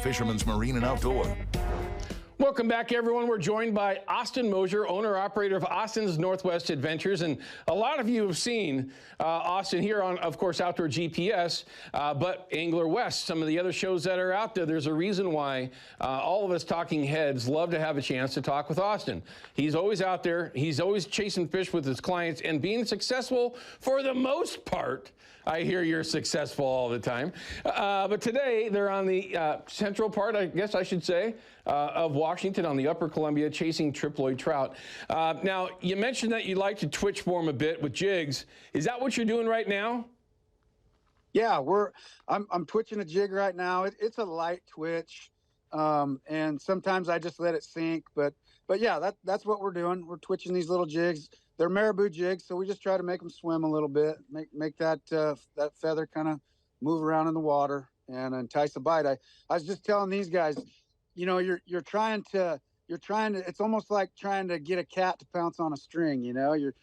Fisherman's Marine and Outdoor. Welcome back, everyone. We're joined by Austin Moser, owner-operator of Austin's Northwest Adventures. And a lot of you have seen Austin here on, of course, Outdoor GPS, but Angler West, some of the other shows that are out there. There's a reason why all of us talking heads love to have a chance to talk with Austin. He's always out there. He's always chasing fish with his clients and being successful for the most part. I hear you're successful all the time. But today, they're on the central part, I guess I should say, of Washington on the upper Columbia chasing triploid trout. Now, you mentioned that you like to twitch form a bit with jigs. Is that what you're doing right now? Yeah, I'm twitching a jig right now. It's a light twitch, and sometimes I just let it sink. But yeah, that's what we're doing. We're twitching these little jigs. They're marabou jigs, so we just try to make them swim a little bit, make that that feather kind of move around in the water and entice a bite. I was just telling these guys, you know, you're trying to, it's almost like trying to get a cat to pounce on a string. You know, you're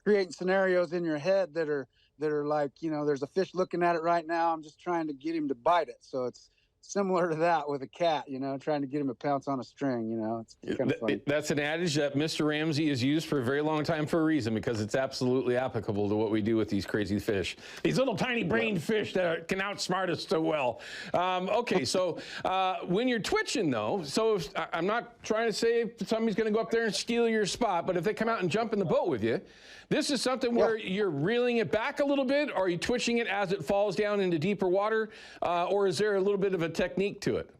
creating scenarios in your head that are like, you know, there's a fish looking at it right now. I'm just trying to get him to bite it. So it's similar to that with a cat, you know, trying to get him to pounce on a string, you know. It's kind of funny. That's an adage that Mr. Ramsey has used for a very long time for a reason, because it's absolutely applicable to what we do with these crazy fish. These little tiny brained fish that can outsmart us so well. Okay, so when you're twitching though, so if, I'm not trying to say somebody's gonna go up there and steal your spot, but if they come out and jump in the boat with you, this is something where you're reeling it back a little bit, or are you twitching it as it falls down into deeper water, or is there a little bit of a technique to it?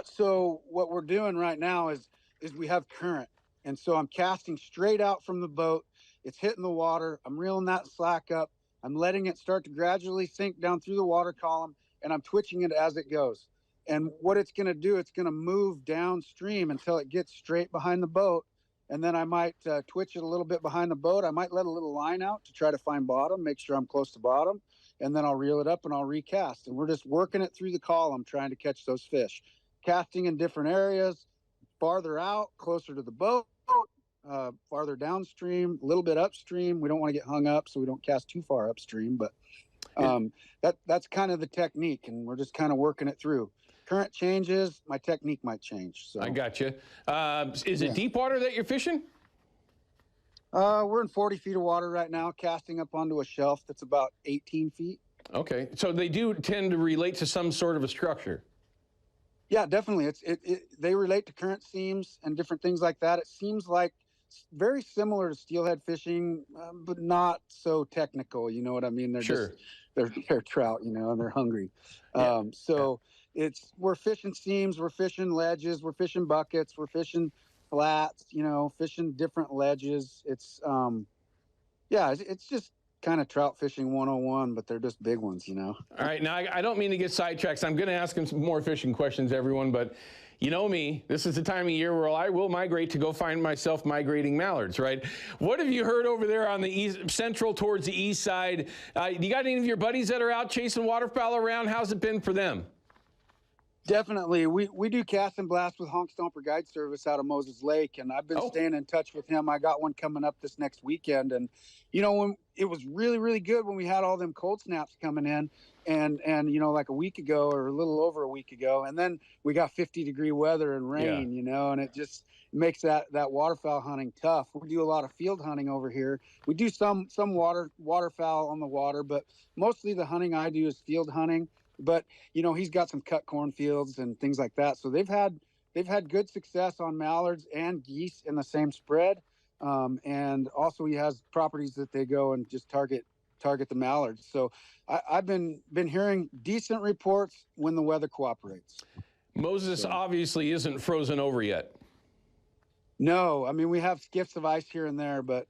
So what we're doing right now is we have current, and so I'm casting straight out from the boat. It's hitting the water. I'm reeling that slack up. I'm letting it start to gradually sink down through the water column, and I'm twitching it as it goes. And what it's going to do, it's going to move downstream until it gets straight behind the boat. And then I might twitch it a little bit behind the boat. I might let a little line out to try to find bottom, make sure I'm close to bottom, and then I'll reel it up and I'll recast. And we're just working it through the column, trying to catch those fish. Casting in different areas, farther out, closer to the boat, farther downstream, a little bit upstream. We don't want to get hung up, so we don't cast too far upstream. But that's kind of the technique, and we're just kind of working it through. Current changes, my technique might change. So I got you. Is it deep water that you're fishing? We're in 40 feet of water right now, casting up onto a shelf that's about 18 feet. Okay, so they do tend to relate to some sort of a structure. Yeah, definitely. They relate to current seams and different things like that. It seems like very similar to steelhead fishing, but not so technical. You know what I mean? They're sure. They're trout, you know, and they're hungry. We're fishing seams, we're fishing ledges, we're fishing buckets, we're fishing flats, you know, fishing different ledges. It's just kind of trout fishing 101, but they're just big ones, you know. All right, now I don't mean to get sidetracked. I'm going to ask him some more fishing questions, everyone, but you know me, this is the time of year where I will migrate to go find myself migrating mallards, right? What have you heard over there on the east, central towards the east side? You got any of your buddies that are out chasing waterfowl around? How's it been for them? Definitely. We do cast and blast with Honk Stomper Guide Service out of Moses Lake, and I've been staying in touch with him. I got one coming up this next weekend, and you know, when it was really, really good when we had all them cold snaps coming in, and you know, like a week ago or a little over a week ago, and then we got 50-degree weather and rain, you know, and it just makes that waterfowl hunting tough. We do a lot of field hunting over here. We do some waterfowl on the water, but mostly the hunting I do is field hunting. But you know, he's got some cut cornfields and things like that, so they've had good success on mallards and geese in the same spread. And also he has properties that they go and just target the mallards. So I've been hearing decent reports when the weather cooperates. Moses obviously isn't frozen over yet. No, I mean, we have skiffs of ice here and there, but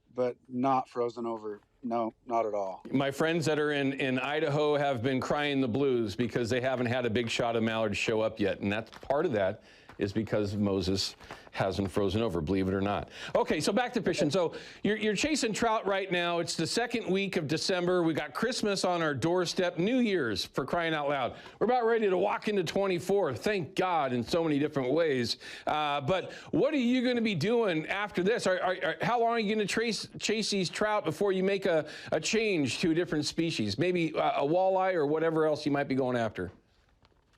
not frozen over. No, not at all. My friends that are in Idaho have been crying the blues because they haven't had a big shot of mallards show up yet, and that's part of that is because Moses hasn't frozen over, believe it or not. Okay, so back to fishing. So you're chasing trout right now. It's the second week of December. We got Christmas on our doorstep, New Year's, for crying out loud. We're about ready to walk into 24, thank God, in so many different ways. But what are you going to be doing after this? How long are you going to chase these trout before you make a change to a different species? Maybe a walleye or whatever else you might be going after?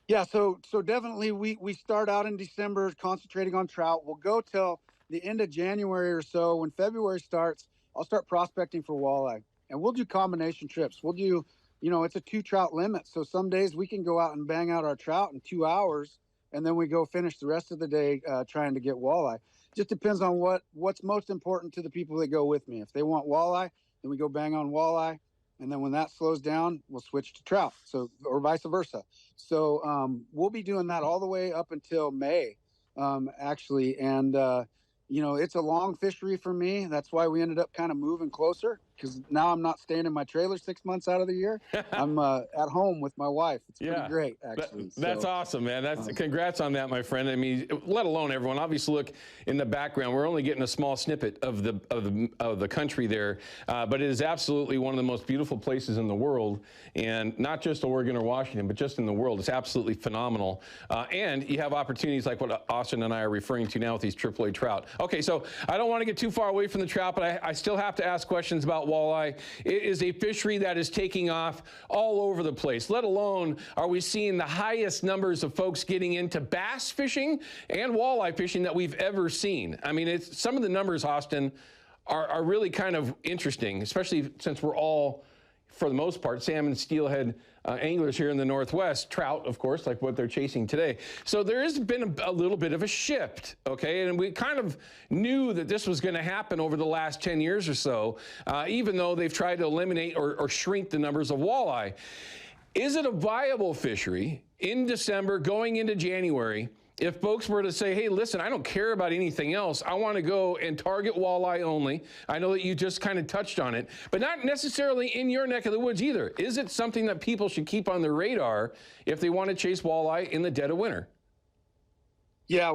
Yeah, so definitely we start out in December concentrating on trout. We'll go till the end of January or so. When February starts, I'll start prospecting for walleye, and we'll do combination trips. We'll do, it's a 2 trout limit. So some days we can go out and bang out our trout in 2 hours, and then we go finish the rest of the day trying to get walleye. Just depends on what's most important to the people that go with me. If they want walleye, then we go bang on walleye. And then when that slows down, we'll switch to trout. So, or vice versa. So we'll be doing that all the way up until May, actually. And, it's a long fishery for me. That's why we ended up kind of moving closer, because now I'm not staying in my trailer 6 months out of the year. I'm at home with my wife. It's pretty great, actually. That's awesome, man. Congrats on that, my friend. I mean, let alone everyone. Obviously, look in the background. We're only getting a small snippet of the country there, but it is absolutely one of the most beautiful places in the world, and not just Oregon or Washington, but just in the world. It's absolutely phenomenal, and you have opportunities like what Austin and I are referring to now with these AAA trout. Okay, so I don't want to get too far away from the trout, but I still have to ask questions about walleye. It is a fishery that is taking off all over the place, let alone are we seeing the highest numbers of folks getting into bass fishing and walleye fishing that we've ever seen. I mean, some of the numbers, Austin, are really kind of interesting, especially since we're all, for the most part, salmon, steelhead anglers here in the Northwest, trout, of course, like what they're chasing today. So there has been a little bit of a shift, okay? And we kind of knew that this was going to happen over the last 10 years or so, even though they've tried to eliminate or shrink the numbers of walleye. Is it a viable fishery in December going into January if folks were to say, hey, listen, I don't care about anything else. I want to go and target walleye only. I know that you just kind of touched on it, but not necessarily in your neck of the woods either. Is it something that people should keep on their radar if they want to chase walleye in the dead of winter? Yeah,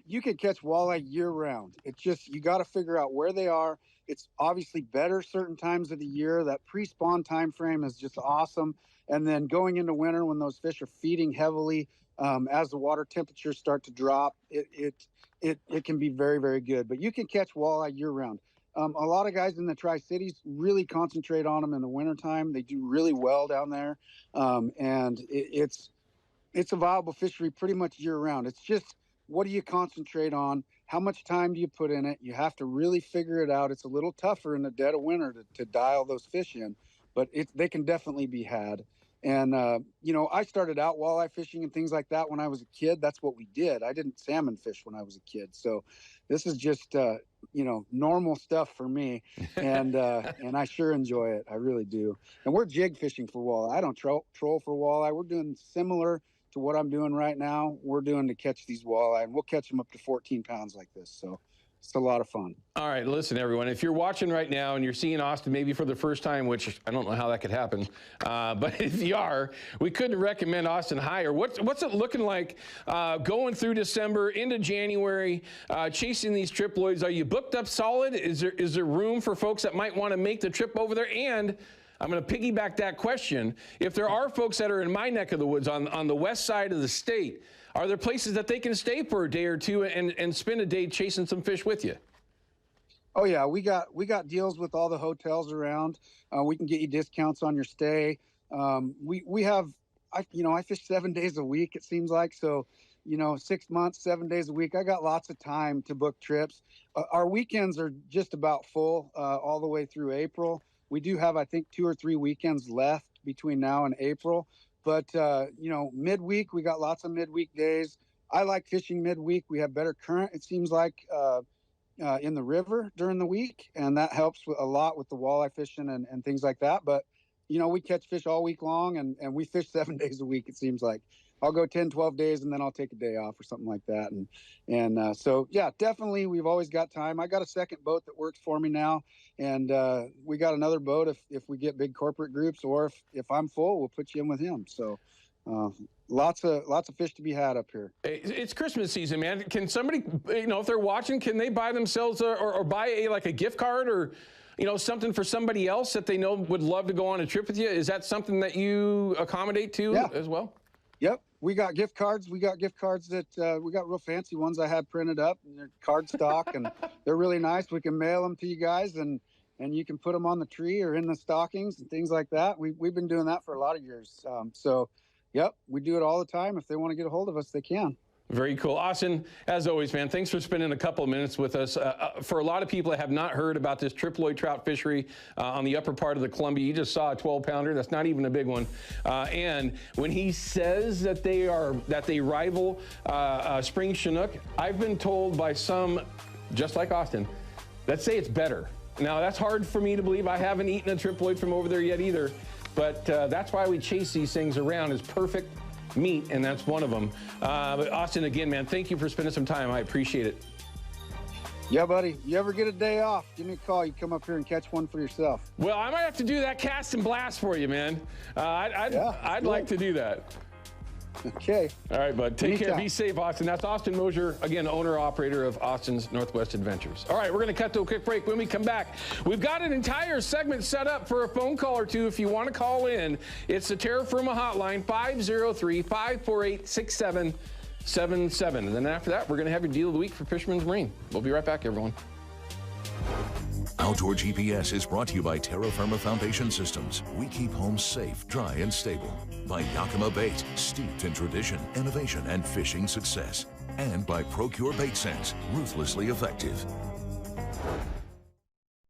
you can catch walleye year round. It's just, you got to figure out where they are. It's obviously better certain times of the year. That pre-spawn time frame is just awesome. And then going into winter when those fish are feeding heavily, as the water temperatures start to drop, it can be very, very good. But you can catch walleye year round. A lot of guys in the Tri-Cities really concentrate on them in the wintertime. They do really well down there. And it's a viable fishery pretty much year round. It's just, what do you concentrate on? How much time do you put in it? You have to really figure it out. It's a little tougher in the dead of winter to dial those fish in, but they can definitely be had. And, I started out walleye fishing and things like that when I was a kid. That's what we did. I didn't salmon fish when I was a kid. So this is just, normal stuff for me. And I sure enjoy it. I really do. And we're jig fishing for walleye. I don't troll for walleye. We're doing similar to what I'm doing right now. We're doing to catch these walleye, and we'll catch them up to 14 pounds like this. So it's a lot of fun. All right, listen, everyone, if you're watching right now and you're seeing Austin maybe for the first time, which I don't know how that could happen, but if you are, we couldn't recommend Austin higher. What's it looking like going through December into January, chasing these triploids? Are you booked up solid? Is there room for folks that might want to make the trip over there? And I'm going to piggyback that question. If there are folks that are in my neck of the woods on the west side of the state, are there places that they can stay for a day or two and spend a day chasing some fish with you? Oh yeah, we got deals with all the hotels around. We can get you discounts on your stay. We have, I fish 7 days a week, it seems like. So, 6 months, 7 days a week. I got lots of time to book trips. Our weekends are just about full all the way through April. We do have, I think, 2 or 3 weekends left between now and April. But, midweek, we got lots of midweek days. I like fishing midweek. We have better current, it seems like, in the river during the week. And that helps a lot with the walleye fishing and things like that. But, we catch fish all week long, and we fish 7 days a week, it seems like. I'll go 10, 12 days, and then I'll take a day off or something like that. So, yeah, definitely, we've always got time. I got a second boat that works for me now, and we got another boat if we get big corporate groups, or if I'm full, we'll put you in with him. So lots of fish to be had up here. It's Christmas season, man. Can somebody, if they're watching, can they buy themselves or buy a gift card or something for somebody else that they know would love to go on a trip with you? Is that something that you accommodate to as well? Yep. We got gift cards. We got gift cards that we got real fancy ones I had printed up, and they're card stock, and they're really nice. We can mail them to you guys, and you can put them on the tree or in the stockings and things like that. We've been doing that for a lot of years. So Yep, we do it all the time. If they want to get a hold of us, they can. Very cool. Austin, as always, man, thanks for spending a couple of minutes with us. For a lot of people that have not heard about this triploid trout fishery on the upper part of the Columbia, you just saw a 12-pounder. That's not even a big one. And when he says that they rival spring Chinook, I've been told by some, just like Austin, that say it's better. Now, that's hard for me to believe. I haven't eaten a triploid from over there yet either, but that's why we chase these things around as perfect meat, and that's one of them. But Austin, again, man, thank you for spending some time. I appreciate it. Yeah, buddy. You ever get a day off, give me a call. You come up here and catch one for yourself. Well, I might have to do that cast and blast for you, man. I'd like to do that. Okay. All right, bud. Take Anytime. care. Be safe, Austin. That's Austin Moser, again, owner-operator of Austin's Northwest Adventures. All right, we're going to cut to a quick break. When we come back, we've got an entire segment set up for a phone call or two if you want to call in. It's the Terra Firma hotline, 503-548-6777. And then after that, we're going to have your deal of the week for Fisherman's Marine. We'll be right back, everyone. Outdoor GPS is brought to you by Terra Firma Foundation Systems. We keep homes safe, dry, and stable. By Yakima Bait, steeped in tradition, innovation, and fishing success. And by Procure Bait Sense, ruthlessly effective.